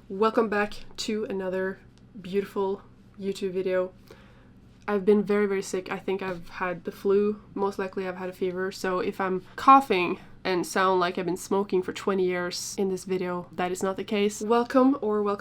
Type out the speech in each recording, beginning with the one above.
Welcome back to another beautiful YouTube video. I've been very sick. I think I've had the flu. Most likely I've had a fever. So if I'm coughing and sound like I've been smoking for 20 years in this video, that is not the case. Welcome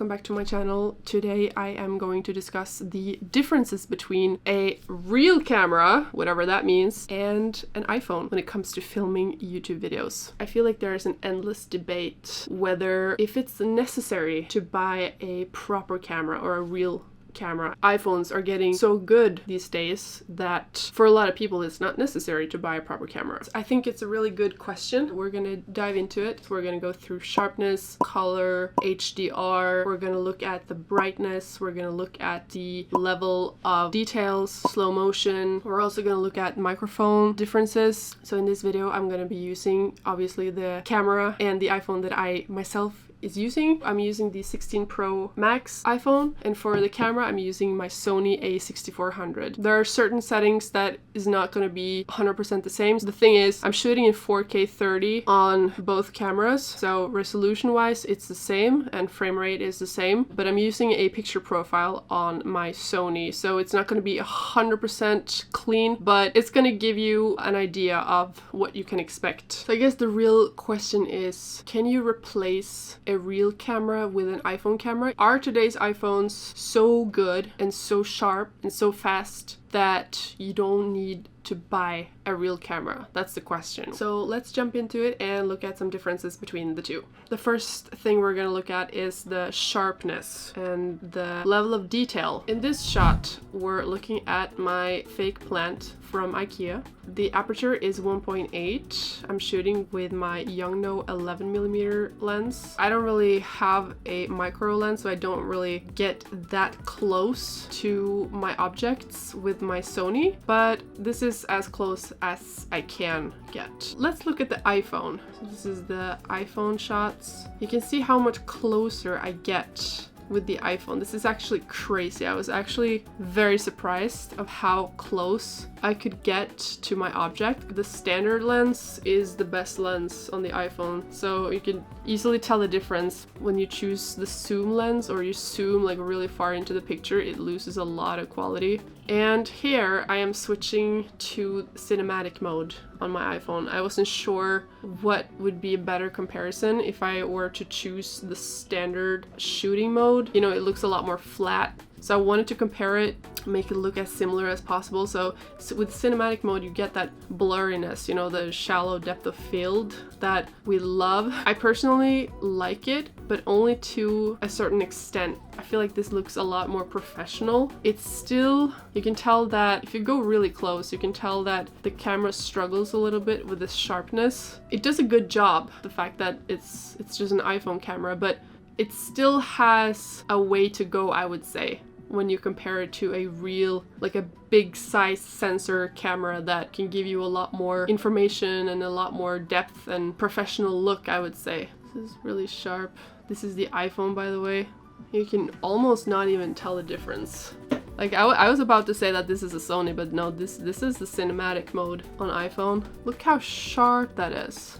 back to my channel. Today I am going to discuss the differences between a real camera, whatever that means, and an iPhone when it comes to filming YouTube videos. I feel like there is an endless debate whether if it's necessary to buy a proper camera or a real camera. iPhones are getting so good these days that for a lot of people it's not necessary to buy a proper camera. I think it's a really good question. We're gonna dive into it. We're gonna go through sharpness, color, HDR. We're gonna look at the brightness. We're gonna look at the level of details, slow motion. We're also gonna look at microphone differences. So in this video I'm gonna be using obviously the camera and the iPhone that I myself is using. I'm using the 16 Pro Max iPhone, and for the camera I'm using my Sony a6400. There are certain settings that is not going to be 100% the same. So the thing is, I'm shooting in 4K 30 on both cameras, so resolution wise it's the same and frame rate is the same, but I'm using a picture profile on my Sony, so it's not going to be 100% clean, but it's going to give you an idea of what you can expect. So I guess the real question is, can you replace a real camera with an iPhone camera? Are today's iPhones so good and so sharp and so fast that you don't need to buy a real camera? That's the question. So let's jump into it and look at some differences between the two. The first thing we're going to look at is the sharpness and the level of detail. In this shot, we're looking at my fake plant from IKEA. The aperture is 1.8. I'm shooting with my Yongnuo 11mm lens. I don't really have a micro lens, so I don't really get that close to my objects with my Sony, but this is as close as I can get. Let's look at the iPhone. So this is the iPhone shots. You can see how much closer I get with the iPhone. This is actually crazy. I was actually very surprised of how close I could get to my object. The standard lens is the best lens on the iPhone, so you can easily tell the difference when you choose the zoom lens or you zoom like really far into the picture. It loses a lot of quality. And here I am switching to cinematic mode on my iPhone. I wasn't sure what would be a better comparison if I were to choose the standard shooting mode. You know, it looks a lot more flat. So I wanted to compare it, make it look as similar as possible. So with cinematic mode, you get that blurriness, you know, the shallow depth of field that we love. I personally like it, but only to a certain extent. I feel like this looks a lot more professional. It's still, you can tell that if you go really close, you can tell that the camera struggles a little bit with the sharpness. It does a good job, the fact that it's just an iPhone camera, but it still has a way to go, I would say, when you compare it to a real, like a big size sensor camera that can give you a lot more information and a lot more depth and professional look, I would say. This is really sharp. This is the iPhone, by the way. You can almost not even tell the difference. Like I was about to say that this is a Sony, but no, this is the cinematic mode on iPhone. Look how sharp that is.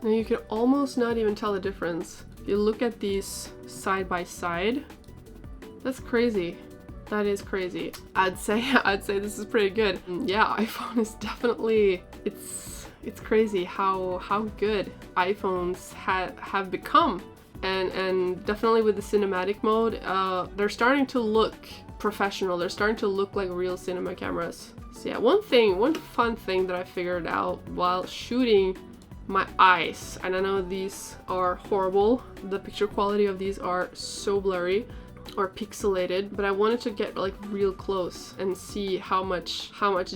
And you can almost not even tell the difference. If you look at these side by side, that's crazy. That is crazy. I'd say this is pretty good. And yeah, iPhone is definitely, it's crazy how good iPhones have become. And definitely with the cinematic mode, they're starting to look professional. They're starting to look like real cinema cameras. So yeah, one fun thing that I figured out while shooting my eyes, and I know these are horrible, the picture quality of these are so blurry or pixelated, but I wanted to get like real close and see how much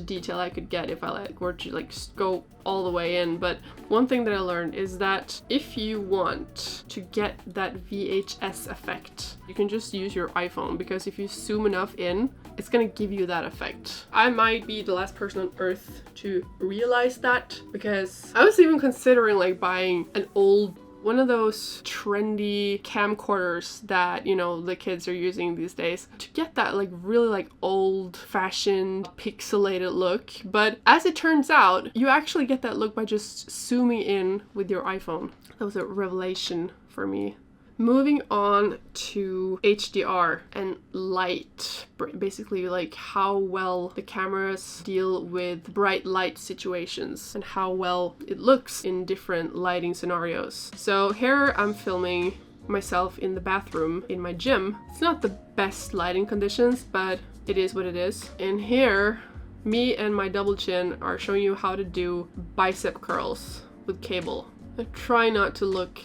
detail I could get if I like were to like go all the way in. But one thing that I learned is that if you want to get that VHS effect, you can just use your iPhone, because if you zoom enough in, it's gonna give you that effect. I might be the last person on earth to realize that, because I was even considering like buying an old one of those trendy camcorders that, you know, the kids are using these days to get that like really like old-fashioned pixelated look. But as it turns out, you actually get that look by just zooming in with your iPhone. That was a revelation for me. Moving on to HDR and light, basically like how well the cameras deal with bright light situations and how well it looks in different lighting scenarios. So here I'm filming myself in the bathroom in my gym. It's not the best lighting conditions, but it is what it is. And here, me and my double chin are showing you how to do bicep curls with cable. I try not to look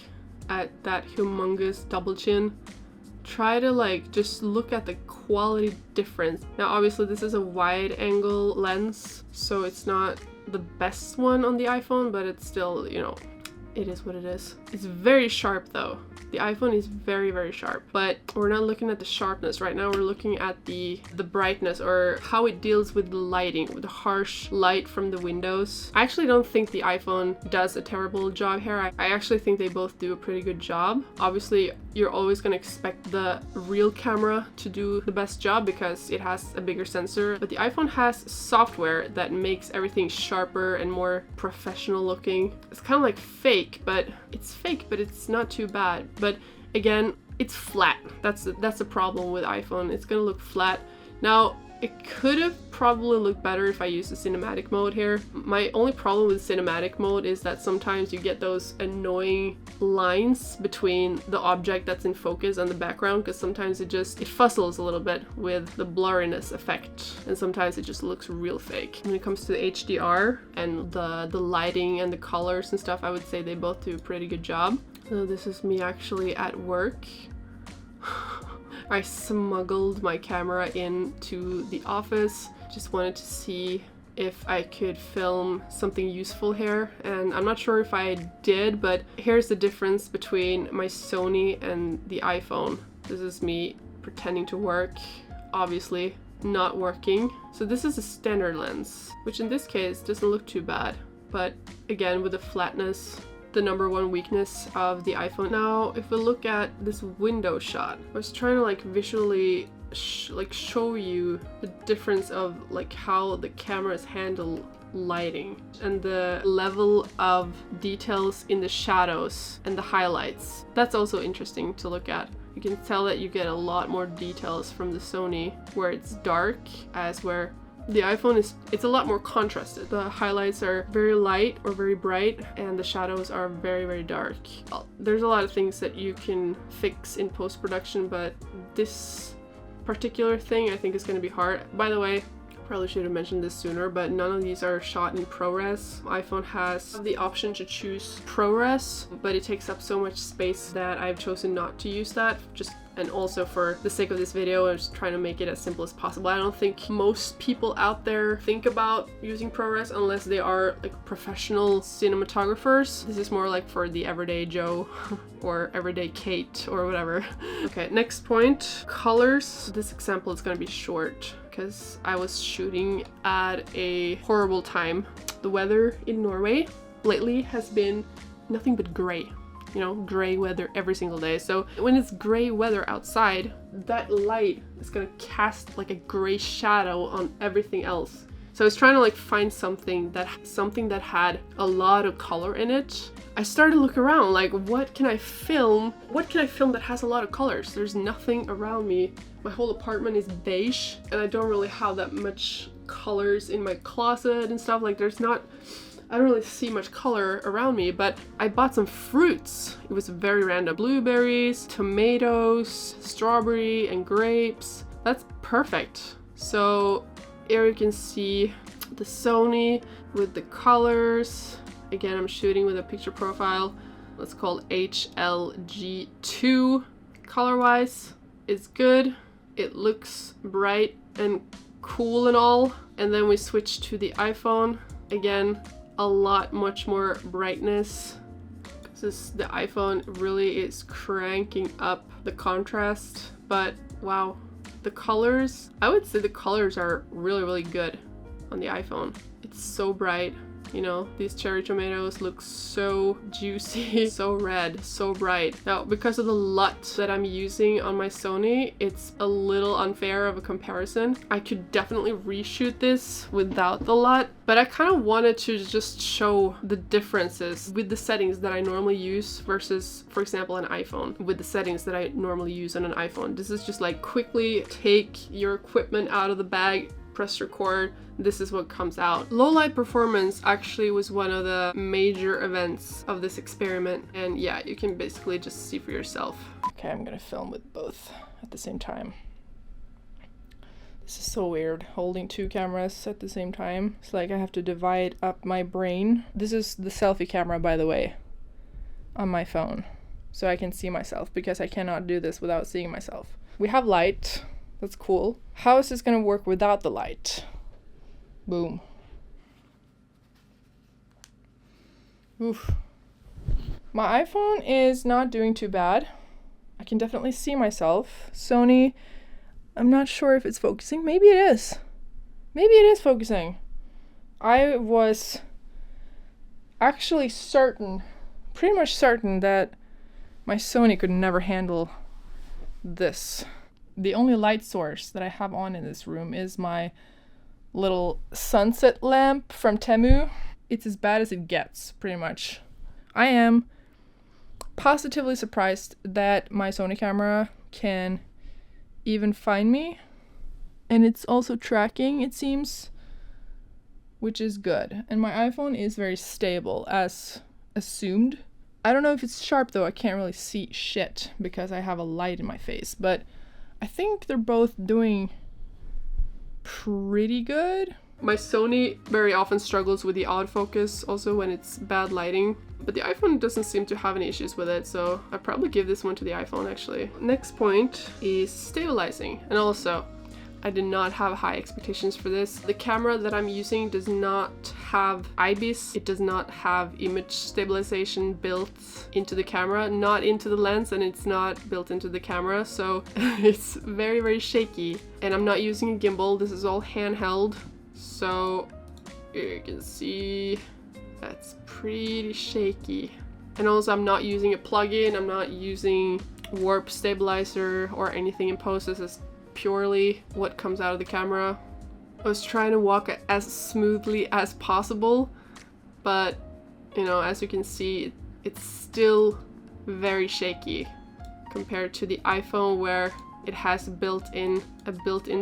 at that humongous double chin. Try to like just look at the quality difference. Now obviously this is a wide angle lens, so it's not the best one on the iPhone, but it's still, you know, it is what it is. It's very sharp though. The iPhone is very, very sharp, but we're not looking at the sharpness right now. We're looking at the brightness, or how it deals with the lighting, with the harsh light from the windows. I actually don't think the iPhone does a terrible job here. I actually think they both do a pretty good job. Obviously, you're always going to expect the real camera to do the best job because it has a bigger sensor, but the iPhone has software that makes everything sharper and more professional looking. It's kind of like fake, but it's not too bad. But again, it's flat. That's the problem with iPhone. It's gonna look flat. Now, it could have probably looked better if I used the cinematic mode here. My only problem with cinematic mode is that sometimes you get those annoying lines between the object that's in focus and the background, because sometimes it fuzzles a little bit with the blurriness effect, and sometimes it just looks real fake. When it comes to the HDR and the lighting and the colors and stuff, I would say they both do a pretty good job. So this is me actually at work. I smuggled my camera into the office. Just wanted to see if I could film something useful here, and I'm not sure if I did, but here's the difference between my Sony and the iPhone. This is me pretending to work, obviously not working. So this is a standard lens, which in this case doesn't look too bad, but again, with the flatness, the number one weakness of the iPhone. Now, if we look at this window shot, I was trying to like visually show you the difference of like how the cameras handle lighting and the level of details in the shadows and the highlights. That's also interesting to look at. You can tell that you get a lot more details from the Sony where it's dark, as where the iPhone it's a lot more contrasted. The highlights are very light or very bright, and the shadows are very, very dark. There's a lot of things that you can fix in post-production, but this particular thing I think is going to be hard. By the way, probably should have mentioned this sooner, but none of these are shot in ProRes. iPhone has the option to choose ProRes, but it takes up so much space that I've chosen not to use that. And also for the sake of this video, I'm just trying to make it as simple as possible. I don't think most people out there think about using ProRes unless they are like professional cinematographers. This is more like for the everyday Joe or everyday Kate or whatever. Okay, next point, colors. This example is gonna be short because I was shooting at a horrible time. The weather in Norway lately has been nothing but gray. You know, gray weather every single day. So when it's gray weather outside, that light is gonna cast like a gray shadow on everything else. So I was trying to like find something that had a lot of color in it. I started to look around, like what can I film? What can I film that has a lot of colors? There's nothing around me. My whole apartment is beige, and I don't really have that much colors in my closet and stuff. Like I don't really see much color around me, but I bought some fruits. It was very random. Blueberries, tomatoes, strawberry, and grapes. That's perfect. So here you can see the Sony with the colors. Again, I'm shooting with a picture profile. Let's call HLG2. Color-wise, it's good. It looks bright and cool and all. And then we switch to the iPhone. Again, a lot much more brightness. The iPhone really is cranking up the contrast, but wow, the colors, I would say the colors are really, really good on the iPhone. It's so bright, You know, these cherry tomatoes look so juicy, so red, so bright. Now, because of the LUT that I'm using on my Sony, it's a little unfair of a comparison. I could definitely reshoot this without the LUT, but I kind of wanted to just show the differences with the settings that I normally use versus, for example, an iPhone, with the settings that I normally use on an iPhone. This is just like quickly take your equipment out of the bag, press record, this is what comes out. Low light performance actually was one of the major events of this experiment, and yeah, you can basically just see for yourself. Okay, I'm gonna film with both at the same time. This is so weird, holding two cameras at the same time. It's like I have to divide up my brain. This is the selfie camera, by the way, on my phone, so I can see myself, because I cannot do this without seeing myself. We have light, that's cool. How is this gonna work without the light? Boom. Oof. My iPhone is not doing too bad. I can definitely see myself. Sony, I'm not sure if it's focusing. Maybe it is. Maybe it is focusing. I was actually certain, pretty much certain, that my Sony could never handle this. The only light source that I have on in this room is my little sunset lamp from Temu. It's as bad as it gets, pretty much. I am positively surprised that my Sony camera can even find me. And it's also tracking, it seems, which is good. And my iPhone is very stable, as assumed. I don't know if it's sharp though, I can't really see shit because I have a light in my face, but I think they're both doing pretty good. My Sony very often struggles with the autofocus also when it's bad lighting, but the iPhone doesn't seem to have any issues with it, so I'd probably give this one to the iPhone actually. Next point is stabilizing, and also I did not have high expectations for this. The camera that I'm using does not have IBIS. It does not have image stabilization built into the camera, not into the lens, and it's not built into the camera, so it's very, very shaky. And I'm not using a gimbal. This is all handheld, so you can see that's pretty shaky. And also I'm not using a plugin. I'm not using warp stabilizer or anything in post. This is purely what comes out of the camera. I was trying to walk as smoothly as possible, but you know, as you can see, it's still very shaky compared to the iPhone, where it has a built-in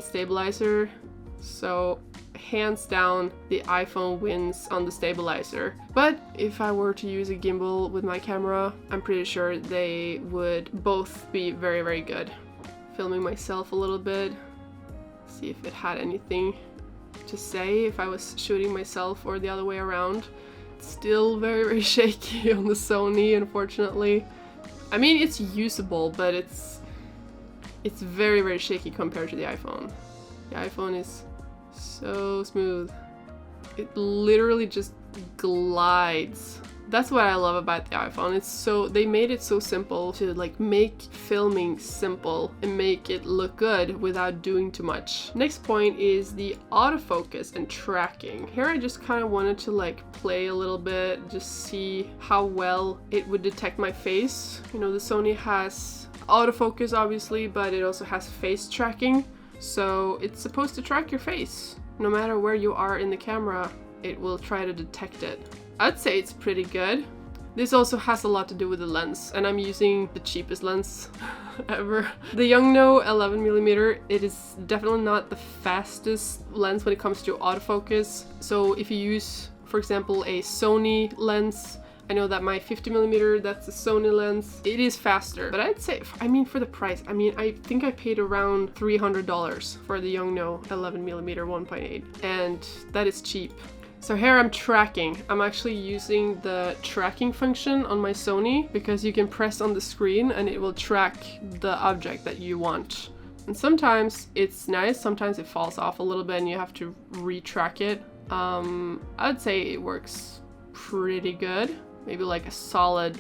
stabilizer. So hands down, the iPhone wins on the stabilizer. But if I were to use a gimbal with my camera, I'm pretty sure they would both be very, very good. Filming myself a little bit, see if it had anything to say if I was shooting myself or the other way around. It's still very, very shaky on the Sony, unfortunately. I mean, it's usable, but it's very, very shaky compared to the iPhone. The iPhone is so smooth. It literally just glides. That's what I love about the iPhone. They made it so simple to like make filming simple and make it look good without doing too much. Next point is the autofocus and tracking. Here I just kind of wanted to like play a little bit, just see how well it would detect my face. You know, the Sony has autofocus obviously, but it also has face tracking. So it's supposed to track your face. No matter where you are in the camera, it will try to detect it. I'd say it's pretty good. This also has a lot to do with the lens, and I'm using the cheapest lens ever. The Yongnuo 11mm, it is definitely not the fastest lens when it comes to autofocus. So if you use, for example, a Sony lens, I know that my 50mm, that's a Sony lens, it is faster. But I'd say, I mean, for the price, I mean, I think I paid around $300 for the Yongnuo 11mm 1.8, and that is cheap. So here I'm tracking. I'm actually using the tracking function on my Sony, because you can press on the screen and it will track the object that you want. And sometimes it's nice, sometimes it falls off a little bit and you have to retrack it. I'd say it works pretty good. Maybe like a solid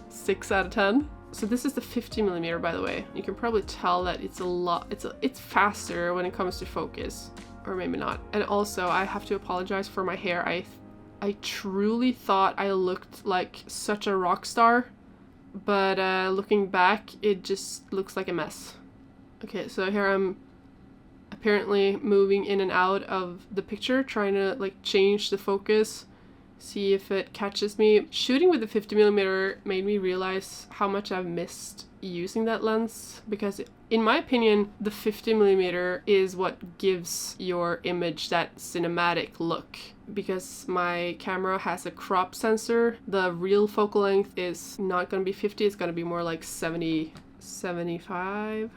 6 out of 10. So this is the 50mm, by the way. You can probably tell that it's faster when it comes to focus. or maybe not. And also, I have to apologize for my hair. I truly thought I looked like such a rock star, but looking back, it just looks like a mess. Okay, so here I'm apparently moving in and out of the picture, trying to like change the focus, see if it catches me. Shooting with the 50mm made me realize how much I've missed using that lens, because in my opinion, the 50mm is what gives your image that cinematic look. Because my camera has a crop sensor, the real focal length is not going to be 50, it's going to be more like 70, 75,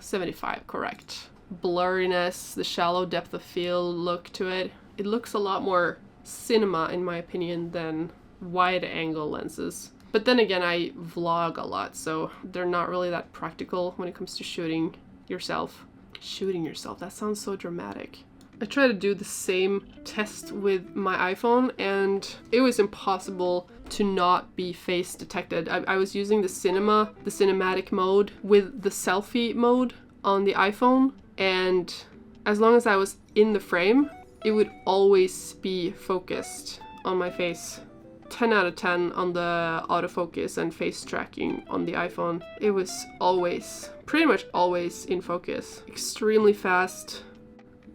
correct. Blurriness, the shallow depth of field look to it. It looks a lot more cinema in my opinion than wide angle lenses. But then again, I vlog a lot, so they're not really that practical when it comes to shooting yourself. Shooting yourself, that sounds so dramatic. I tried to do the same test with my iPhone and it was impossible to not be face detected. I was using the cinematic mode with the selfie mode on the iPhone, and as long as I was in the frame, it would always be focused on my face. 10 out of 10 on the autofocus and face tracking on the iPhone. It was always, pretty much always in focus. Extremely fast.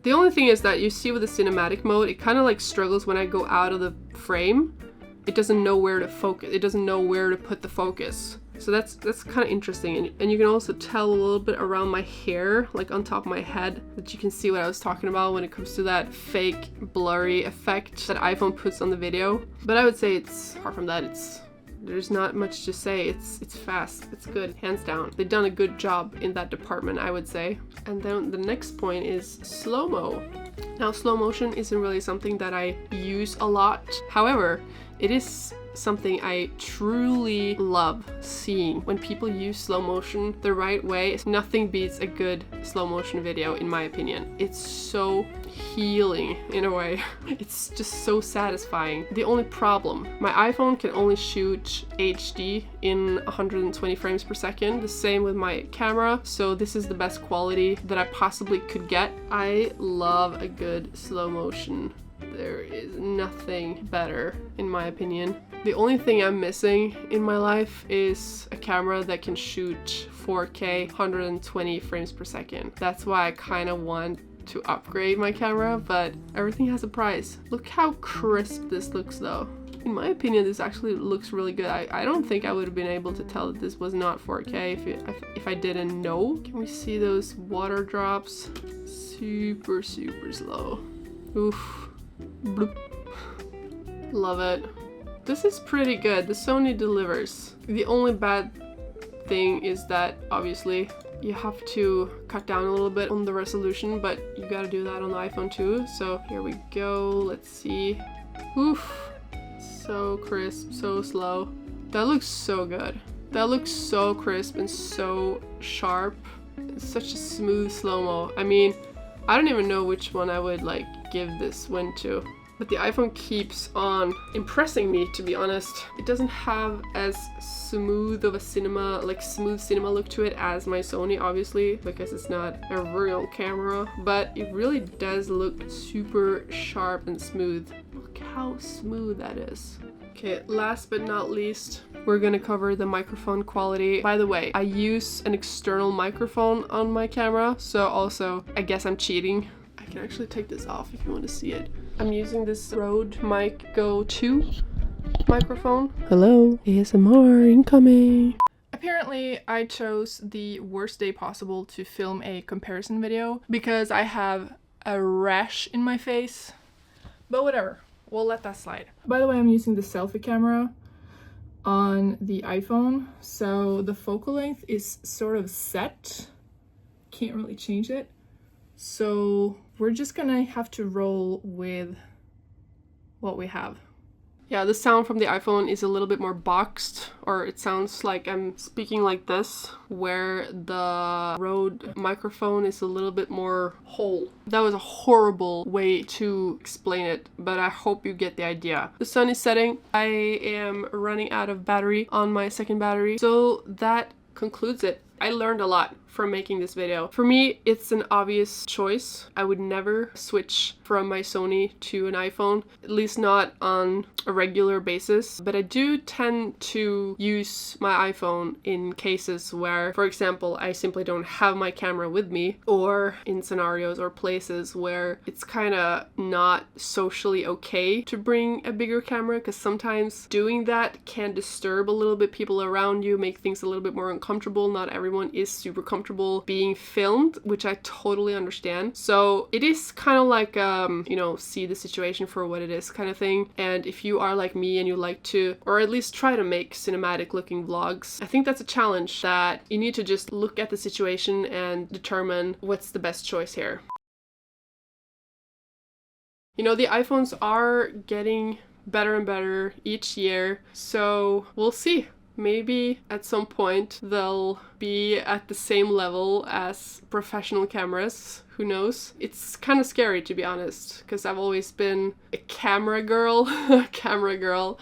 The only thing is that you see with the cinematic mode, it kind of like struggles when I go out of the frame. It doesn't know where to focus. It doesn't know where to put the focus. So that's kind of interesting. And you can also tell a little bit around my hair, like on top of my head, that you can see what I was talking about when it comes to that fake blurry effect that iPhone puts on the video. But I would say it's, apart from that, there's not much to say. It's fast, it's good, hands down. They've done a good job in that department, I would say. And then the next point is slow-mo. Now, slow motion isn't really something that I use a lot. However, it is something I truly love seeing. When people use slow motion the right way, nothing beats a good slow motion video in my opinion. It's so healing in a way. It's just so satisfying. The only problem, my iPhone can only shoot HD in 120 frames per second. The same with my camera, so this is the best quality that I possibly could get. I love a good slow motion. There is nothing better in my opinion. The only thing I'm missing in my life is a camera that can shoot 4K 120 frames per second. That's why I kind of want to upgrade my camera, but everything has a price. Look how crisp this looks though. In my opinion, this actually looks really good. I don't think I would have been able to tell that this was not 4K if I didn't know. Can we see those water drops? Super slow. Oof. Bloop. Love it. This is pretty good. The Sony delivers. The only bad thing is that obviously you have to cut down a little bit on the resolution, but you gotta do that on the iPhone too. So here we go. Let's see. Oof. So crisp, so slow. That looks so good. That looks so crisp and so sharp. It's such a smooth slow-mo. I mean, I don't even know which one I would like give this win to. But the iPhone keeps on impressing me, to be honest. It doesn't have as smooth of a smooth cinema look to it as my Sony, obviously, because it's not a real camera, but it really does look super sharp and smooth. Look how smooth that is. Okay, last but not least, we're gonna cover the microphone quality. By the way, I use an external microphone on my camera, so also, I guess I'm cheating. I can actually take this off if you want to see it. I'm using this Rode Mic Go 2 microphone. Hello, ASMR incoming. Apparently, I chose the worst day possible to film a comparison video because I have a rash in my face. But whatever, we'll let that slide. By the way, I'm using the selfie camera on the iPhone, so the focal length is sort of set. Can't really change it. So we're just gonna have to roll with what we have. Yeah, the sound from the iPhone is a little bit more boxed, or it sounds like I'm speaking like this, where the Rode microphone is a little bit more whole. That was a horrible way to explain it, but I hope you get the idea. The sun is setting. I am running out of battery on my second battery, so that concludes it. I learned a lot from making this video. For me, it's an obvious choice. I would never switch from my Sony to an iPhone, at least not on a regular basis. But I do tend to use my iPhone in cases where, for example, I simply don't have my camera with me, or in scenarios or places where it's kind of not socially okay to bring a bigger camera, because sometimes doing that can disturb a little bit people around you, make things a little bit more uncomfortable. Not everyone is super comfortable being filmed, which I totally understand. So it is kind of like, you know, see the situation for what it is kind of thing. And if you are like me and you like to, or at least try to make cinematic looking vlogs, I think that's a challenge that you need to just look at the situation and determine what's the best choice here. You know, the iPhones are getting better and better each year, so we'll see. Maybe at some point they'll be at the same level as professional cameras. Who knows? It's kind of scary, to be honest, because I've always been a camera girl.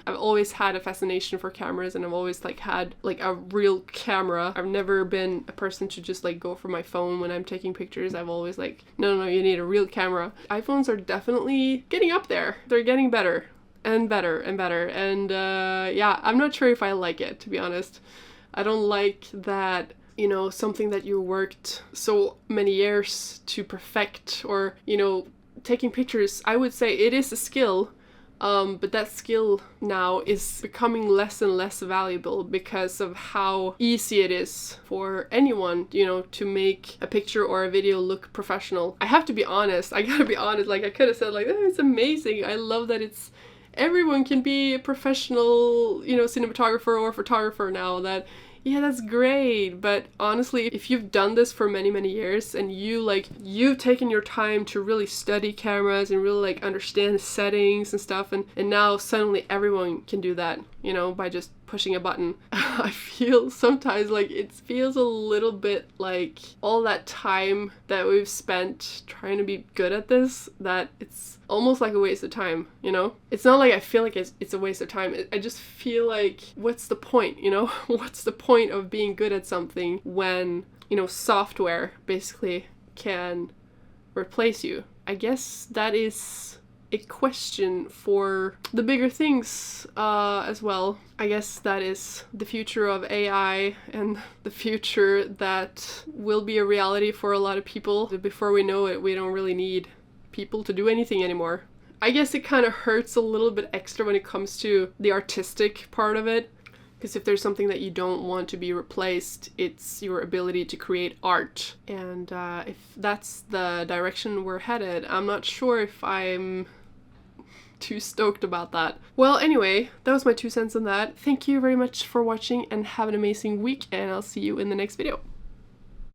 I've always had a fascination for cameras, and I've always like had like a real camera. I've never been a person to just like go for my phone when I'm taking pictures. I've always like, no, you need a real camera. iPhones are definitely getting up there. They're getting better. And better and better, and yeah, I'm not sure if I like it, to be honest. I don't like that, you know, something that you worked so many years to perfect, or, you know, taking pictures, I would say it is a skill, but that skill now is becoming less and less valuable because of how easy it is for anyone, you know, to make a picture or a video look professional. I have to be honest, I gotta be honest, like I could have said like, oh, it's amazing, I love that it's everyone can be a professional, you know, cinematographer or photographer now. That, yeah, that's great. But honestly, if you've done this for many, many years and you've taken your time to really study cameras and really like understand the settings and stuff, and now suddenly everyone can do that, you know, by just pushing a button. I feel sometimes like it feels a little bit like all that time that we've spent trying to be good at this, that it's almost like a waste of time, you know? It's not like I feel like it's a waste of time. I just feel like, what's the point, you know? What's the point of being good at something when, you know, software basically can replace you? I guess that is a question for the bigger things as well. I guess that is the future of AI and the future that will be a reality for a lot of people. Before we know it, we don't really need people to do anything anymore. I guess it kind of hurts a little bit extra when it comes to the artistic part of it. Because if there's something that you don't want to be replaced, it's your ability to create art. And if that's the direction we're headed, I'm not sure if I'm too stoked about that. Well, anyway, that was my 2 cents on that. Thank you very much for watching and have an amazing week, and I'll see you in the next video.